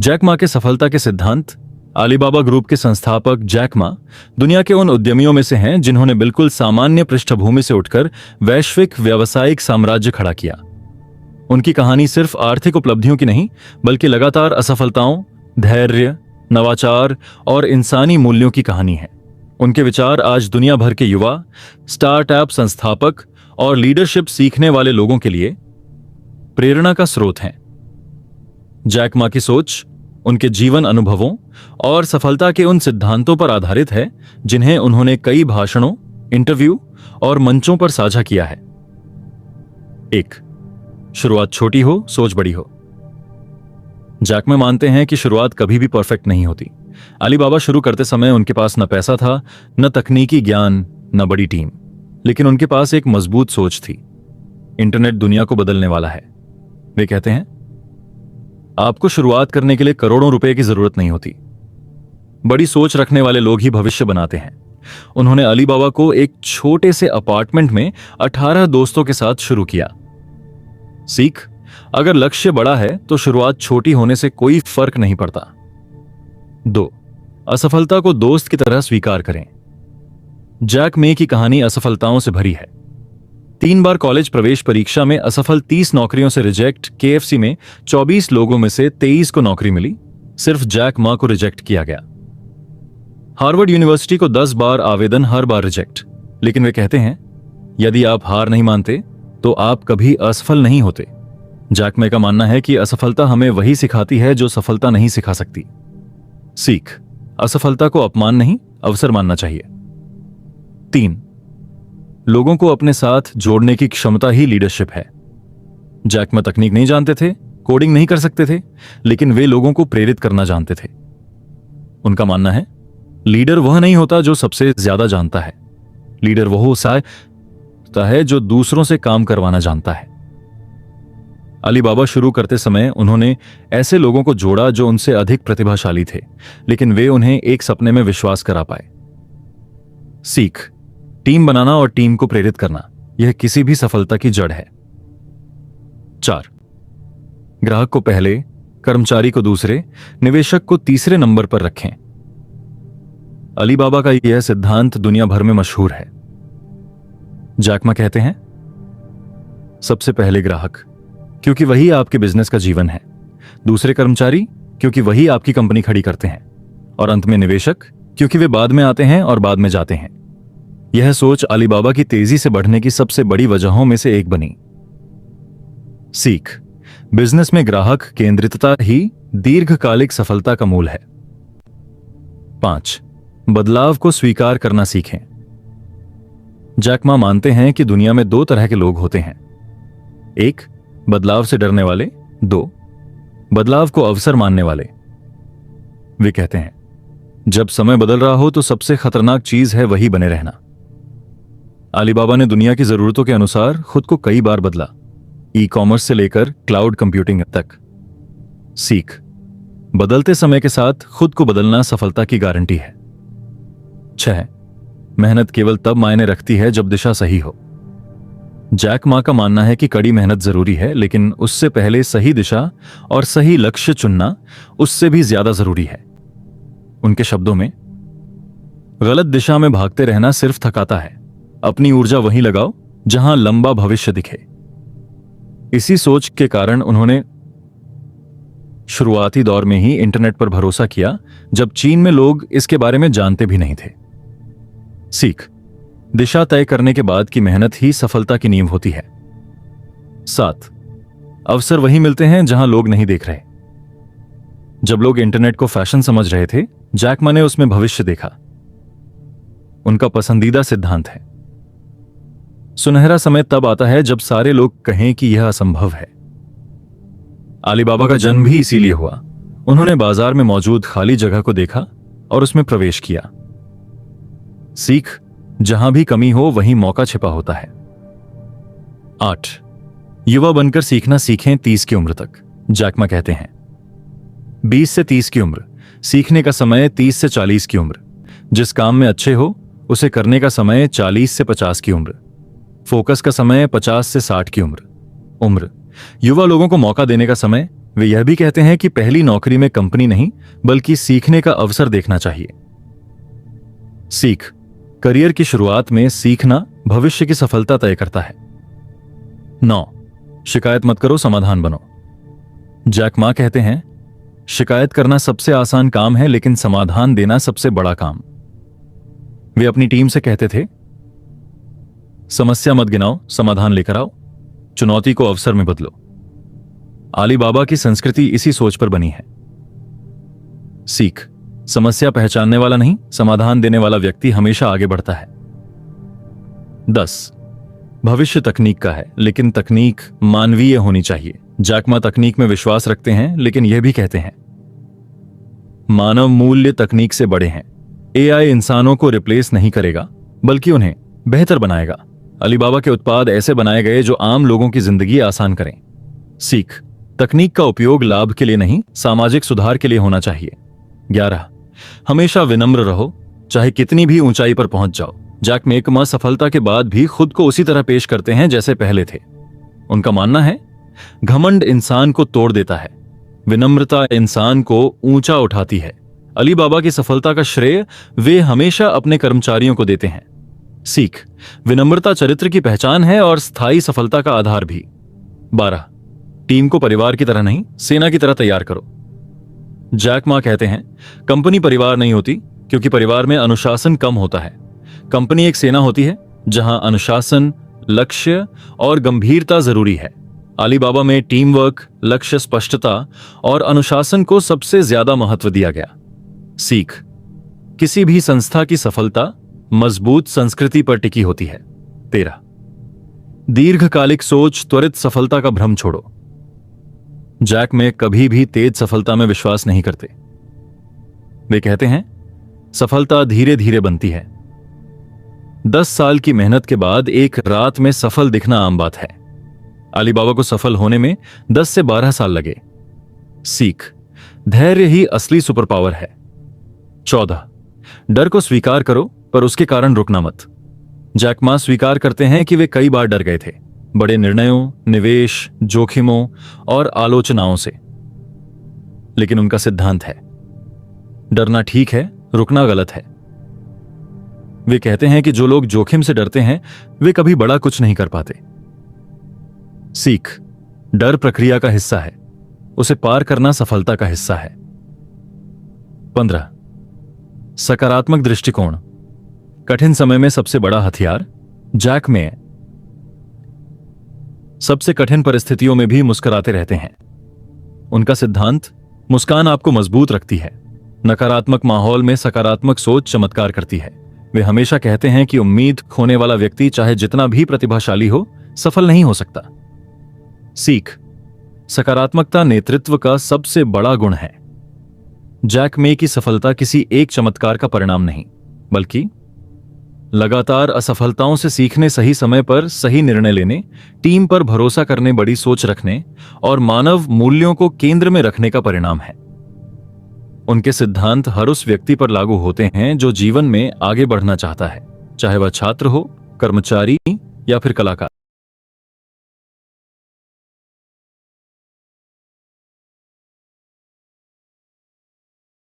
Jack Ma के सफलता के सिद्धांत। अलीबाबा ग्रुप के संस्थापक जैक मा दुनिया के उन उद्यमियों में से हैं जिन्होंने बिल्कुल सामान्य पृष्ठभूमि से उठकर वैश्विक व्यावसायिक साम्राज्य खड़ा किया। उनकी कहानी सिर्फ आर्थिक उपलब्धियों की नहीं, बल्कि लगातार असफलताओं, धैर्य, नवाचार और इंसानी मूल्यों की कहानी है। उनके विचार आज दुनिया भर के युवा, स्टार्टअप संस्थापक और लीडरशिप सीखने वाले लोगों के लिए प्रेरणा का स्रोत हैं। जैक मा की सोच उनके जीवन अनुभवों और सफलता के उन सिद्धांतों पर आधारित है जिन्हें उन्होंने कई भाषणों, इंटरव्यू और मंचों पर साझा किया है। 1. शुरुआत छोटी हो, सोच बड़ी हो। जैक मा मानते हैं कि शुरुआत कभी भी परफेक्ट नहीं होती। अलीबाबा शुरू करते समय उनके पास न पैसा था, न तकनीकी ज्ञान, न बड़ी टीम, लेकिन उनके पास एक मजबूत सोच थी। इंटरनेट दुनिया को बदलने वाला है। वे कहते हैं, आपको शुरुआत करने के लिए करोड़ों रुपए की जरूरत नहीं होती। बड़ी सोच रखने वाले लोग ही भविष्य बनाते हैं। उन्होंने अलीबाबा को एक छोटे से अपार्टमेंट में 18 दोस्तों के साथ शुरू किया। सीख, अगर लक्ष्य बड़ा है तो शुरुआत छोटी होने से कोई फर्क नहीं पड़ता। 2. असफलता को दोस्त की तरह स्वीकार करें। जैक मे की कहानी असफलताओं से भरी है। 3 बार कॉलेज प्रवेश परीक्षा में असफल 30 नौकरियों से रिजेक्ट, केएफसी में 24 लोगों में से 23 को नौकरी मिली, सिर्फ जैक मा को रिजेक्ट किया गया। हार्वर्ड यूनिवर्सिटी को 10 बार आवेदन, हर बार रिजेक्ट, लेकिन वे कहते हैं, यदि आप हार नहीं मानते तो आप कभी असफल नहीं होते। जैक मे का मानना है कि असफलता हमें वही सिखाती है जो सफलता नहीं सिखा सकती। सीख, असफलता को अपमान नहीं, अवसर मानना चाहिए। 3. लोगों को अपने साथ जोड़ने की क्षमता ही लीडरशिप है। जैक मा तकनीक नहीं जानते थे, कोडिंग नहीं कर सकते थे, लेकिन वे लोगों को प्रेरित करना जानते थे। उनका मानना है, लीडर वह नहीं होता जो सबसे ज्यादा जानता है, लीडर वह होता है जो दूसरों से काम करवाना जानता है। अलीबाबा शुरू करते समय उन्होंने ऐसे लोगों को जोड़ा जो उनसे अधिक प्रतिभाशाली थे, लेकिन वे उन्हें एक सपने में विश्वास करा पाए। सीख, टीम बनाना और टीम को प्रेरित करना, यह किसी भी सफलता की जड़ है। 4. ग्राहक को पहले, कर्मचारी को दूसरे, निवेशक को तीसरे नंबर पर रखें। अलीबाबा का यह सिद्धांत दुनिया भर में मशहूर है। जैक मा कहते हैं, सबसे पहले ग्राहक, क्योंकि वही आपके बिजनेस का जीवन है। दूसरे कर्मचारी, क्योंकि वही आपकी कंपनी खड़ी करते हैं। और अंत में निवेशक, क्योंकि वे बाद में आते हैं और बाद में जाते हैं। यह सोच अलीबाबा की तेजी से बढ़ने की सबसे बड़ी वजहों में से एक बनी। सीख, बिजनेस में ग्राहक केंद्रितता ही दीर्घकालिक सफलता का मूल है। 5. बदलाव को स्वीकार करना सीखें। जैक मा मानते हैं कि दुनिया में 2 तरह के लोग होते हैं। 1. बदलाव से डरने वाले। 2. बदलाव को अवसर मानने वाले। वे कहते हैं, जब समय बदल रहा हो तो सबसे खतरनाक चीज है वही बने रहना। अलीबाबा ने दुनिया की जरूरतों के अनुसार खुद को कई बार बदला, ई-कॉमर्स से लेकर क्लाउड कंप्यूटिंग तक। सीख, बदलते समय के साथ खुद को बदलना सफलता की गारंटी है। 6. मेहनत केवल तब मायने रखती है जब दिशा सही हो। जैक मा का मानना है कि कड़ी मेहनत जरूरी है, लेकिन उससे पहले सही दिशा और सही लक्ष्य चुनना उससे भी ज्यादा जरूरी है। उनके शब्दों में, गलत दिशा में भागते रहना सिर्फ थकाता है, अपनी ऊर्जा वहीं लगाओ जहां लंबा भविष्य दिखे। इसी सोच के कारण उन्होंने शुरुआती दौर में ही इंटरनेट पर भरोसा किया, जब चीन में लोग इसके बारे में जानते भी नहीं थे। सीख, दिशा तय करने के बाद की मेहनत ही सफलता की नींव होती है। 7. अवसर वहीं मिलते हैं जहां लोग नहीं देख रहे। जब लोग इंटरनेट को फैशन समझ रहे थे, जैक मा ने उसमें भविष्य देखा। उनका पसंदीदा सिद्धांत है, सुनहरा समय तब आता है जब सारे लोग कहें कि यह असंभव है। अलीबाबा का जन्म भी इसीलिए हुआ। उन्होंने बाजार में मौजूद खाली जगह को देखा और उसमें प्रवेश किया। सीख, जहां भी कमी हो वहीं मौका छिपा होता है। 8. युवा बनकर सीखना सीखें 30 की उम्र तक। जैक मा कहते हैं, 20 से 30 की उम्र, सीखने का समय 30 से 40 की उम्र, जिस काम में अच्छे हो उसे करने का समय 40 से 50 की उम्र, फोकस का समय 50 से 60 की उम्र। युवा लोगों को मौका देने का समय वे यह भी कहते हैं कि पहली नौकरी में कंपनी नहीं बल्कि सीखने का अवसर देखना चाहिए। सीख, करियर की शुरुआत में सीखना भविष्य की सफलता तय करता है। 9, शिकायत मत करो, समाधान बनो। जैक मा कहते हैं, शिकायत करना सबसे आसान काम है लेकिन समाधान देना सबसे बड़ा काम। वे अपनी टीम से कहते थे, समस्या मत गिनाओ, समाधान लेकर आओ, चुनौती को अवसर में बदलो। अली बाबा की संस्कृति इसी सोच पर बनी है। सीख, समस्या पहचानने वाला नहीं, समाधान देने वाला व्यक्ति हमेशा आगे बढ़ता है। 10, भविष्य तकनीक का है लेकिन तकनीक मानवीय होनी चाहिए। जैक मा तकनीक में विश्वास रखते हैं लेकिन यह भी कहते हैं, मानव मूल्य तकनीक से बड़े हैं। एआई इंसानों को रिप्लेस नहीं करेगा बल्कि उन्हें बेहतर बनाएगा। अली बाबा के उत्पाद ऐसे बनाए गए जो आम लोगों की जिंदगी आसान करें। सीख, तकनीक का उपयोग लाभ के लिए नहीं, सामाजिक सुधार के लिए होना चाहिए। 11, हमेशा विनम्र रहो, चाहे कितनी भी ऊंचाई पर पहुंच जाओ। जैक मा सफलता के बाद भी खुद को उसी तरह पेश करते हैं जैसे पहले थे। उनका मानना है, घमंड इंसान को तोड़ देता है, विनम्रता इंसान को ऊंचा उठाती है। अली बाबा की सफलता का श्रेय वे हमेशा अपने कर्मचारियों को देते हैं। सीख, विनम्रता चरित्र की पहचान है और स्थायी सफलता का आधार भी। 12, टीम को परिवार की तरह नहीं, सेना की तरह तैयार करो। जैक मा कहते हैं, कंपनी परिवार नहीं होती क्योंकि परिवार में अनुशासन कम होता है। कंपनी एक सेना होती है जहां अनुशासन, लक्ष्य और गंभीरता जरूरी है। अली बाबा में टीम वर्क, लक्ष्य स्पष्टता और अनुशासन को सबसे ज्यादा महत्व दिया गया। सीख, किसी भी संस्था की सफलता मजबूत संस्कृति पर टिकी होती है। 13, दीर्घकालिक सोच, त्वरित सफलता का भ्रम छोड़ो। जैक में कभी भी तेज सफलता में विश्वास नहीं करते। वे कहते हैं, सफलता धीरे धीरे बनती है। 10 साल की मेहनत के बाद एक रात में सफल दिखना आम बात है। अली बाबा को सफल होने में 10 से 12 साल लगे। सीख, धैर्य ही असली सुपर पावर है। 14, डर को स्वीकार करो पर उसके कारण रुकना मत। जैक मा स्वीकार करते हैं कि वे कई बार डर गए थे, बड़े निर्णयों, निवेश, जोखिमों और आलोचनाओं से। लेकिन उनका सिद्धांत है, डरना ठीक है, रुकना गलत है। वे कहते हैं कि जो लोग जोखिम से डरते हैं वे कभी बड़ा कुछ नहीं कर पाते। सीख, डर प्रक्रिया का हिस्सा है, उसे पार करना सफलता का हिस्सा है। 15, सकारात्मक दृष्टिकोण, कठिन समय में सबसे बड़ा हथियार। जैक में सबसे कठिन परिस्थितियों में भी मुस्कुराते रहते हैं। उनका सिद्धांत, मुस्कान आपको मजबूत रखती है। नकारात्मक माहौल में सकारात्मक सोच चमत्कार करती है। वे हमेशा कहते हैं कि उम्मीद खोने वाला व्यक्ति चाहे जितना भी प्रतिभाशाली हो, सफल नहीं हो सकता। सीख, सकारात्मकता नेतृत्व का सबसे बड़ा गुण है। जैक मे की सफलता किसी एक चमत्कार का परिणाम नहीं, बल्कि लगातार असफलताओं से सीखने, सही समय पर सही निर्णय लेने, टीम पर भरोसा करने, बड़ी सोच रखने और मानव मूल्यों को केंद्र में रखने का परिणाम है। उनके सिद्धांत हर उस व्यक्ति पर लागू होते हैं जो जीवन में आगे बढ़ना चाहता है, चाहे वह छात्र हो, कर्मचारी या फिर कलाकार।